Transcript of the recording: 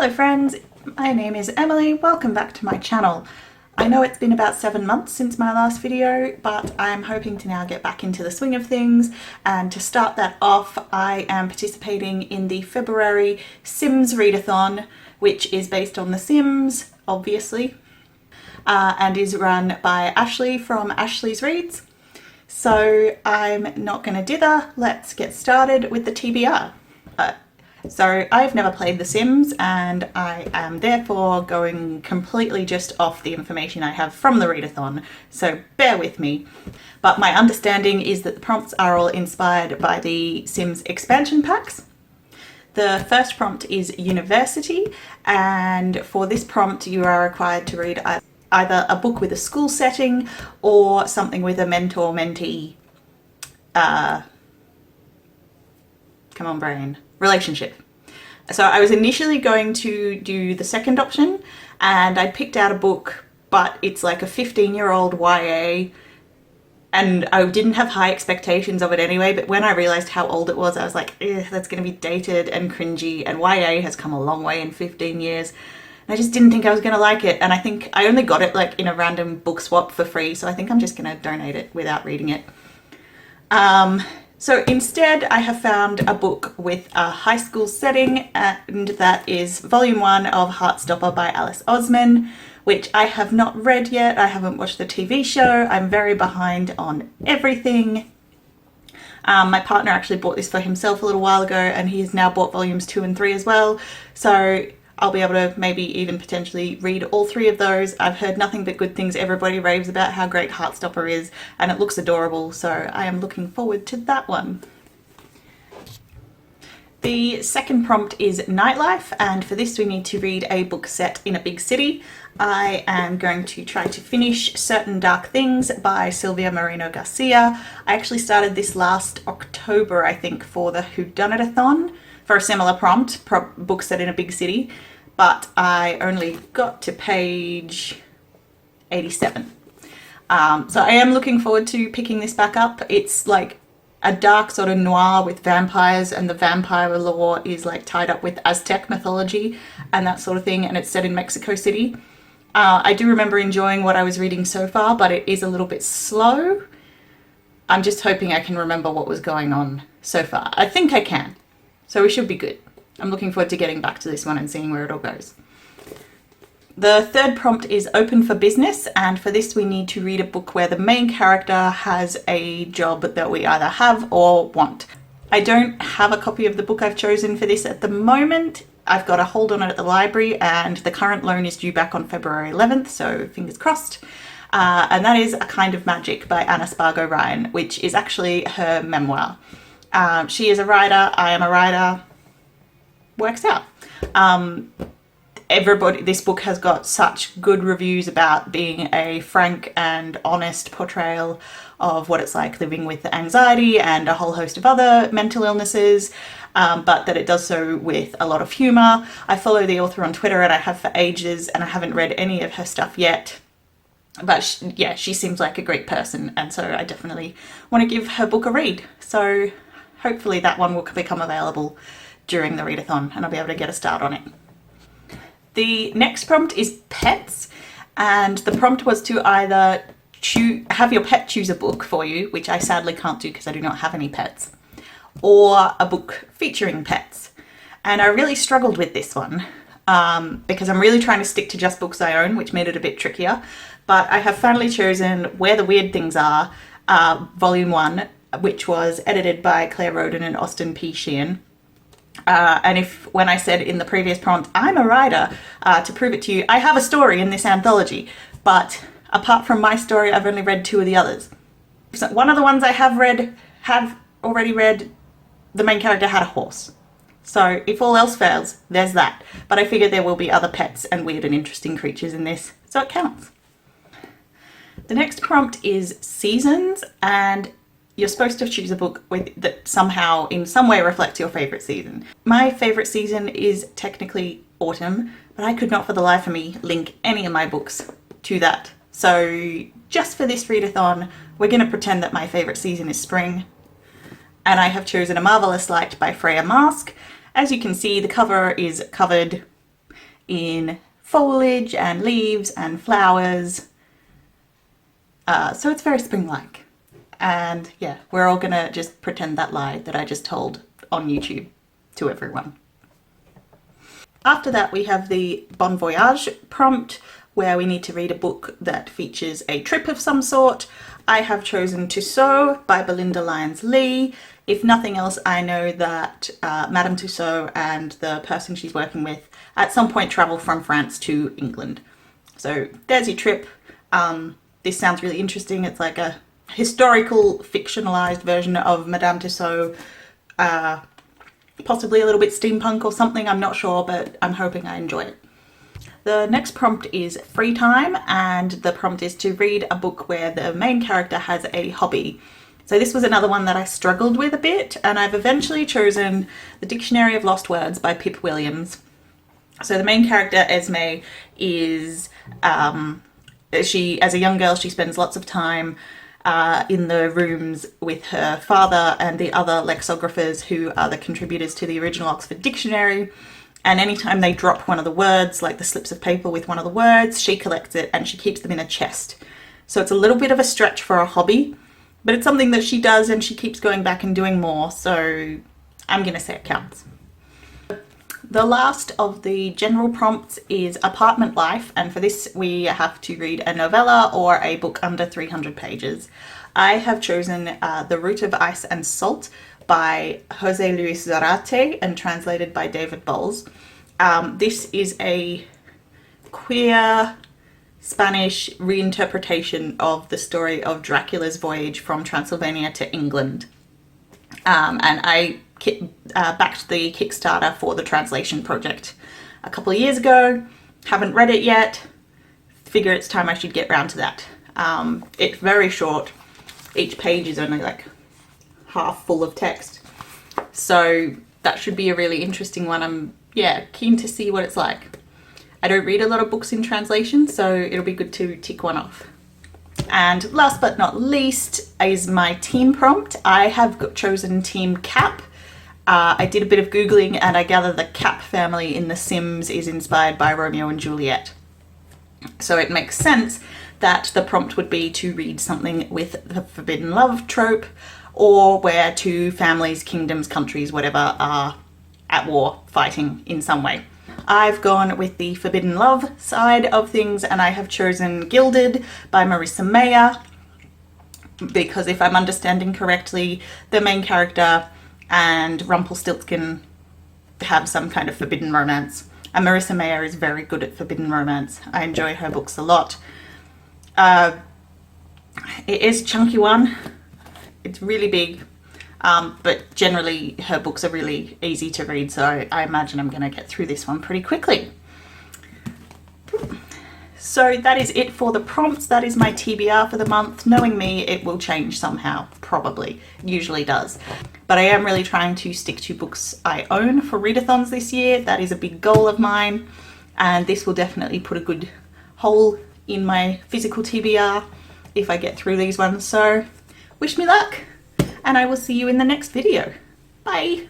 Hello friends, my name is Emily, welcome back to my channel. I know it's been about 7 months since my last video, but I'm hoping to now get back into the swing of things, and to start that off I am participating in the February Sims Readathon, which is based on The Sims, obviously, and is run by Ashley from Ashley's Reads. So I'm not going to dither, let's get started with the TBR. So I've never played The Sims, and I am therefore going completely just off the information I have from the readathon, so bear with me. But my understanding is that the prompts are all inspired by the Sims expansion packs. The first prompt is university, and for this prompt you are required to read either a book with a school setting or something with a mentor-mentee, come on brain, relationship. So I was initially going to do the second option, and I picked out a book, but it's like a 15-year-old YA, and I didn't have high expectations of it anyway, but when I realised how old it was, I was like, that's going to be dated and cringy, and YA has come a long way in 15 years. And I just didn't think I was going to like it, and I think I only got it like in a random book swap for free, so I think I'm just going to donate it without reading it. So instead I have found a book with a high school setting, and that is Volume 1 of Heartstopper by Alice Oseman, which I have not read yet. I haven't watched the TV show. I'm very behind on everything. My partner actually bought this for himself a little while ago, and he has now bought volumes 2 and 3 as well. So I'll be able to maybe even potentially read all 3 of those. I've heard nothing but good things. Everybody raves about how great Heartstopper is, and it looks adorable, so I am looking forward to that one. The second prompt is nightlife, and for this we need to read a book set in a big city. I am going to try to finish Certain Dark Things by Silvia Moreno-Garcia. I actually started this last October, I think, for the Whodunitathon, for a similar prompt, book set in a big city, but I only got to page 87. So I am looking forward to picking this back up. It's like a dark sort of noir with vampires, and the vampire lore is like tied up with Aztec mythology and that sort of thing, and it's set in Mexico City. I do remember enjoying what I was reading so far, but it is a little bit slow. I'm just hoping I can remember what was going on so far. I think I can. So we should be good. I'm looking forward to getting back to this one and seeing where it all goes. The third prompt is open for business, and for this we need to read a book where the main character has a job that we either have or want. I don't have a copy of the book I've chosen for this at the moment. I've got a hold on it at the library, and the current loan is due back on February 11th, so fingers crossed. And that is A Kind of Magic by Spargo-Ryan, which is actually her memoir. She is a writer, I am a writer, works out. This book has got such good reviews about being a frank and honest portrayal of what it's like living with anxiety and a whole host of other mental illnesses, but that it does so with a lot of humour. I follow the author on Twitter, and I have for ages, and I haven't read any of her stuff yet. But she seems like a great person, and so I definitely want to give her book a read. So hopefully that one will become available during the readathon, and I'll be able to get a start on it. The next prompt is pets, and the prompt was to either have your pet choose a book for you, which I sadly can't do because I do not have any pets, or a book featuring pets. And I really struggled with this one because I'm really trying to stick to just books I own, which made it a bit trickier. But I have finally chosen Where the Weird Things Are, Volume 1, which was edited by Clare, Rhoden and Austin P. Sheehan. And when I said in the previous prompt, I'm a writer, to prove it to you, I have a story in this anthology, but apart from my story, I've only read 2 of the others. So one of the ones I have already read, the main character had a horse. So if all else fails, there's that. But I figure there will be other pets and weird and interesting creatures in this, so it counts. The next prompt is seasons, and you're supposed to choose a book that somehow, in some way, reflects your favourite season. My favourite season is technically autumn, but I could not for the life of me link any of my books to that. So just for this readathon, we're going to pretend that my favourite season is spring. And I have chosen A Marvellous Light by Freya Marske. As you can see, the cover is covered in foliage and leaves and flowers. So it's very spring-like. And yeah, we're all gonna just pretend that lie that I just told on YouTube to everyone. After that, we have the Bon Voyage prompt, where we need to read a book that features a trip of some sort. I have chosen Tussaud by Belinda Lyons-Lee. If nothing else, I know that Madame Tussaud and the person she's working with at some point travel from France to England. So there's your trip. This sounds really interesting. It's like a historical, fictionalized version of Madame Tussaud. Possibly a little bit steampunk or something, I'm not sure, but I'm hoping I enjoy it. The next prompt is free time, and the prompt is to read a book where the main character has a hobby. So this was another one that I struggled with a bit, and I've eventually chosen The Dictionary of Lost Words by Pip Williams. So the main character, Esme, is, she, as a young girl, she spends lots of time in the rooms with her father and the other lexicographers who are the contributors to the original Oxford Dictionary. And anytime they drop one of the words, like the slips of paper with one of the words, she collects it and she keeps them in a chest. So it's a little bit of a stretch for a hobby, but it's something that she does and she keeps going back and doing more, so I'm going to say it counts. The last of the general prompts is apartment life, and for this we have to read a novella or a book under 300 pages. I have chosen The Root of Ice and Salt by Jose Luis Zarate and translated by David Bowles. This is a queer Spanish reinterpretation of the story of Dracula's voyage from Transylvania to England. And I backed the Kickstarter for the translation project a couple of years ago. Haven't read it yet. Figure it's time I should get round to that. It's very short. Each page is only like half full of text. So that should be a really interesting one. I'm keen to see what it's like. I don't read a lot of books in translation, so it'll be good to tick one off. And last but not least is my team prompt. I have chosen Team Cap. I did a bit of Googling and I gather the Cap family in The Sims is inspired by Romeo and Juliet. So it makes sense that the prompt would be to read something with the forbidden love trope, or where two families, kingdoms, countries, whatever, are at war, fighting in some way. I've gone with the forbidden love side of things, and I have chosen Gilded by Marissa Meyer, because if I'm understanding correctly, the main character and Rumpelstiltskin have some kind of forbidden romance. And Marissa Meyer is very good at forbidden romance. I enjoy her books a lot. It is a chunky one. It's really big, but generally her books are really easy to read, so I imagine I'm going to get through this one pretty quickly. So that is it for the prompts. That is my TBR for the month. Knowing me, it will change somehow, probably. It usually does. But I am really trying to stick to books I own for readathons this year. That is a big goal of mine, and this will definitely put a good hole in my physical TBR if I get through these ones. So wish me luck, and I will see you in the next video. Bye!